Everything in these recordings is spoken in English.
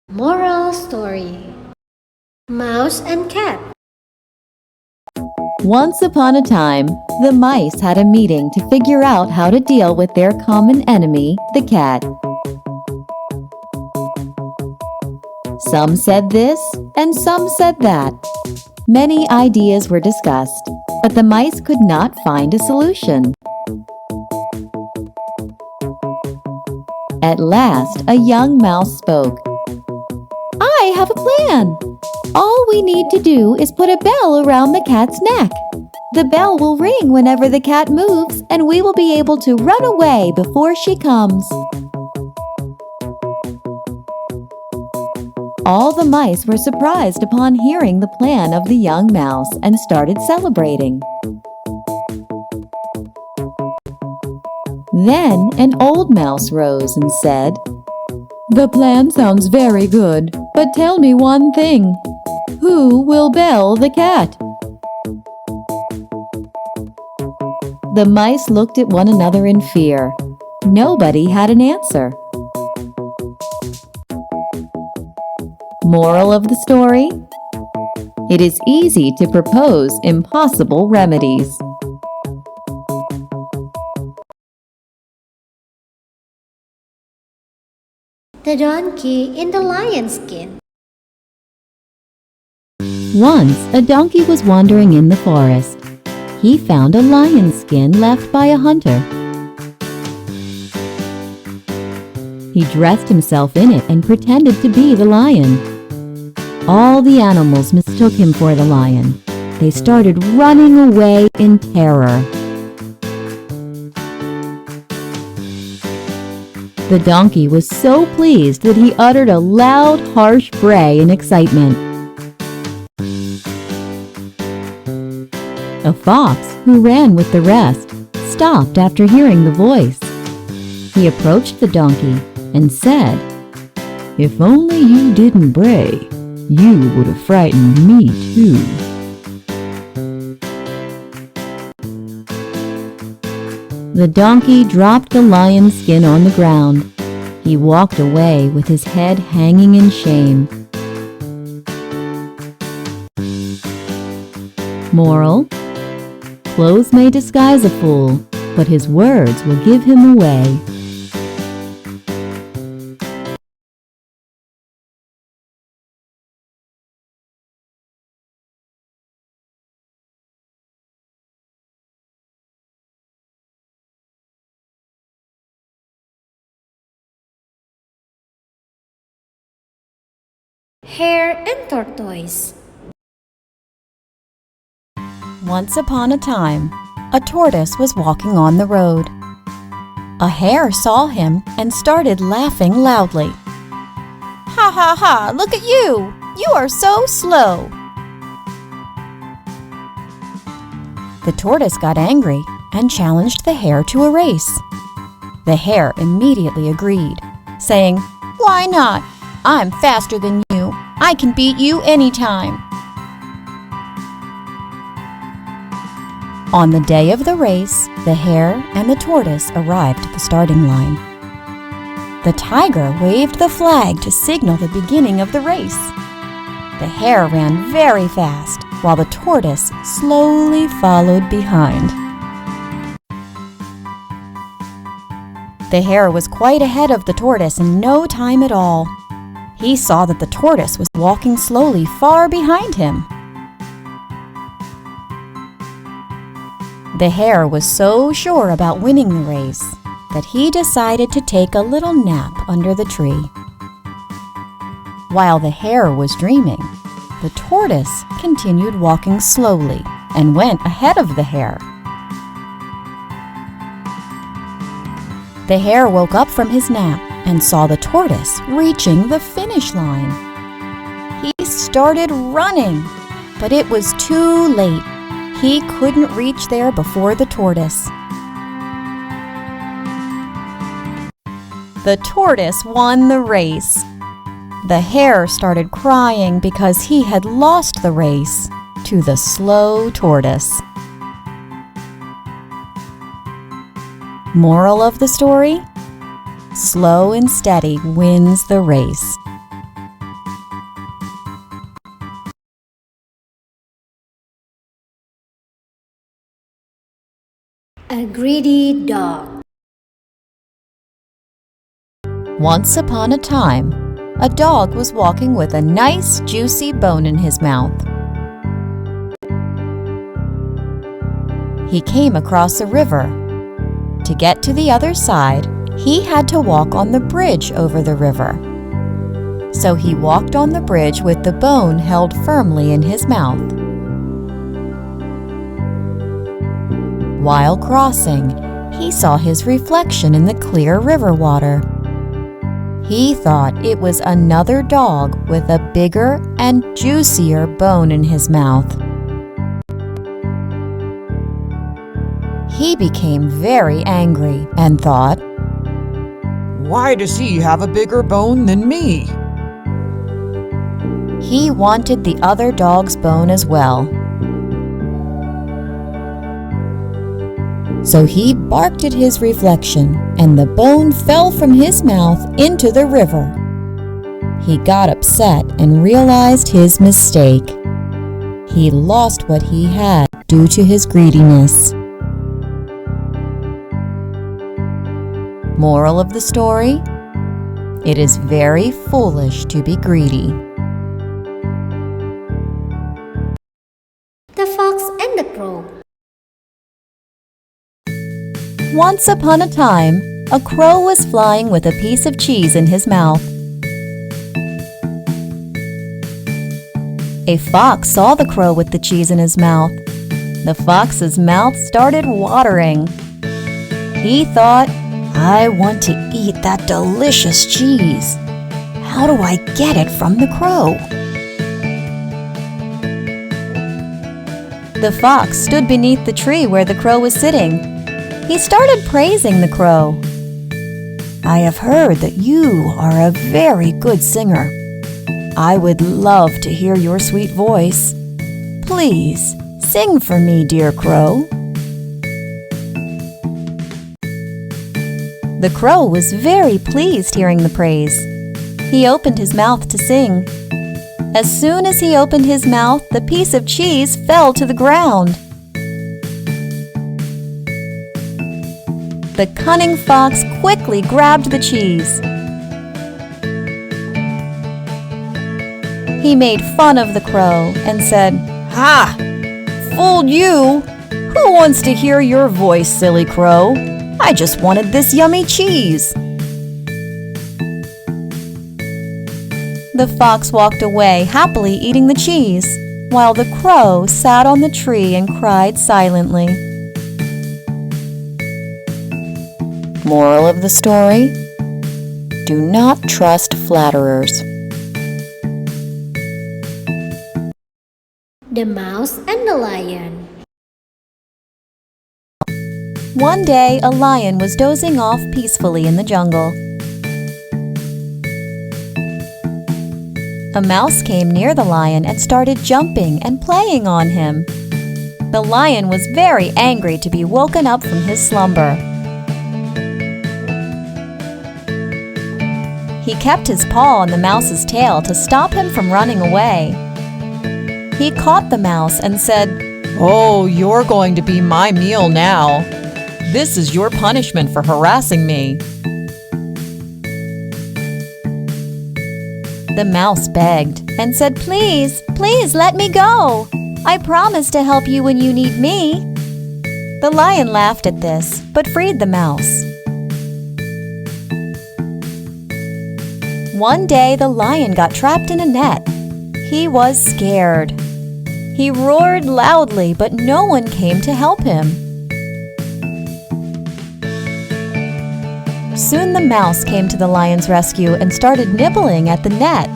Moral story: Mouse and Cat. Once upon a time, the mice had a meeting to figure out how to deal with their common enemy, the cat. Some said this, and some said that. Many ideas were discussed, but the mice could not find a solution. At last, a young mouse spoke. "I have a plan! All we need to do is put a bell around the cat's neck. The bell will ring whenever the cat moves, and we will be able to run away before she comes." All the mice were surprised upon hearing the plan of the young mouse and started celebrating. Then an old mouse rose and said, "The plan sounds very good, but tell me one thing. Who will bell the cat?" The mice looked at one another in fear. Nobody had an answer. Moral of the story: it is easy to propose impossible remedies. The donkey in the lion's skin. Once, a donkey was wandering in the forest. He found a lion's skin left by a hunter. He dressed himself in it and pretended to be the lion. All the animals mistook him for the lion. They started running away in terror. The donkey was so pleased that he uttered a loud, harsh bray in excitement. A fox, who ran with the rest, stopped after hearing the voice. He approached the donkey and said, "If only you didn't bray, you would have frightened me too." The donkey dropped the lion's skin on the ground. He walked away with his head hanging in shame. Moral: clothes may disguise a fool, but his words will give him away. Hare and Tortoise. Once upon a time, a tortoise was walking on the road. A hare saw him and started laughing loudly. "Ha ha ha, look at you! You are so slow!" The tortoise got angry and challenged the hare to a race. The hare immediately agreed, saying, "Why not? I'm faster than you. I can beat you anytime." On the day of the race, the hare and the tortoise arrived at the starting line. The tiger waved the flag to signal the beginning of the race. The hare ran very fast, while the tortoise slowly followed behind. The hare was quite ahead of the tortoise in no time at all. He saw that the tortoise was walking slowly far behind him. The hare was so sure about winning the race that he decided to take a little nap under the tree. While the hare was dreaming, the tortoise continued walking slowly and went ahead of the hare. The hare woke up from his nap and saw the tortoise reaching the finish line. He started running, but it was too late. He couldn't reach there before the tortoise. The tortoise won the race. The hare started crying because he had lost the race to the slow tortoise. Moral of the story: slow and steady wins the race. A greedy dog. Once upon a time, a dog was walking with a nice, juicy bone in his mouth. He came across a river. To get to the other side, he had to walk on the bridge over the river. So he walked on the bridge with the bone held firmly in his mouth. While crossing, he saw his reflection in the clear river water. He thought it was another dog with a bigger and juicier bone in his mouth. He became very angry and thought, "Why does he have a bigger bone than me?" He wanted the other dog's bone as well. So he barked at his reflection, and the bone fell from his mouth into the river. He got upset and realized his mistake. He lost what he had due to his greediness. Moral of the story: it is very foolish to be greedy. The Fox and the Crow. Once upon a time, a crow was flying with a piece of cheese in his mouth. A fox saw the crow with the cheese in his mouth. The fox's mouth started watering. He thought, "I want to eat that delicious cheese. How do I get it from the crow?" The fox stood beneath the tree where the crow was sitting. He started praising the crow. "I have heard that you are a very good singer. I would love to hear your sweet voice. Please, sing for me, dear crow." The crow was very pleased hearing the praise. He opened his mouth to sing. As soon as he opened his mouth, the piece of cheese fell to the ground. The cunning fox quickly grabbed the cheese. He made fun of the crow and said, "Ha! Fooled you! Who wants to hear your voice, silly crow? I just wanted this yummy cheese." The fox walked away, happily eating the cheese, while the crow sat on the tree and cried silently. Moral of the story: do not trust flatterers. The Mouse and the Lion. One day, a lion was dozing off peacefully in the jungle. A mouse came near the lion and started jumping and playing on him. The lion was very angry to be woken up from his slumber. He kept his paw on the mouse's tail to stop him from running away. He caught the mouse and said, "Oh, you're going to be my meal now. This is your punishment for harassing me." The mouse begged and said, "Please, please let me go. I promise to help you when you need me." The lion laughed at this, but freed the mouse. One day, the lion got trapped in a net. He was scared. He roared loudly, but no one came to help him. Soon the mouse came to the lion's rescue and started nibbling at the net.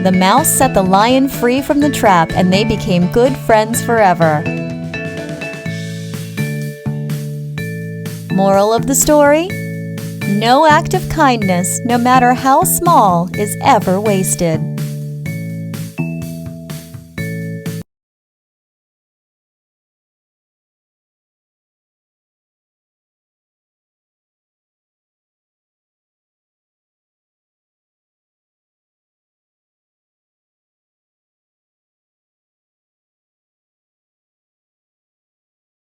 The mouse set the lion free from the trap, and they became good friends forever. Moral of the story: no act of kindness, no matter how small, is ever wasted.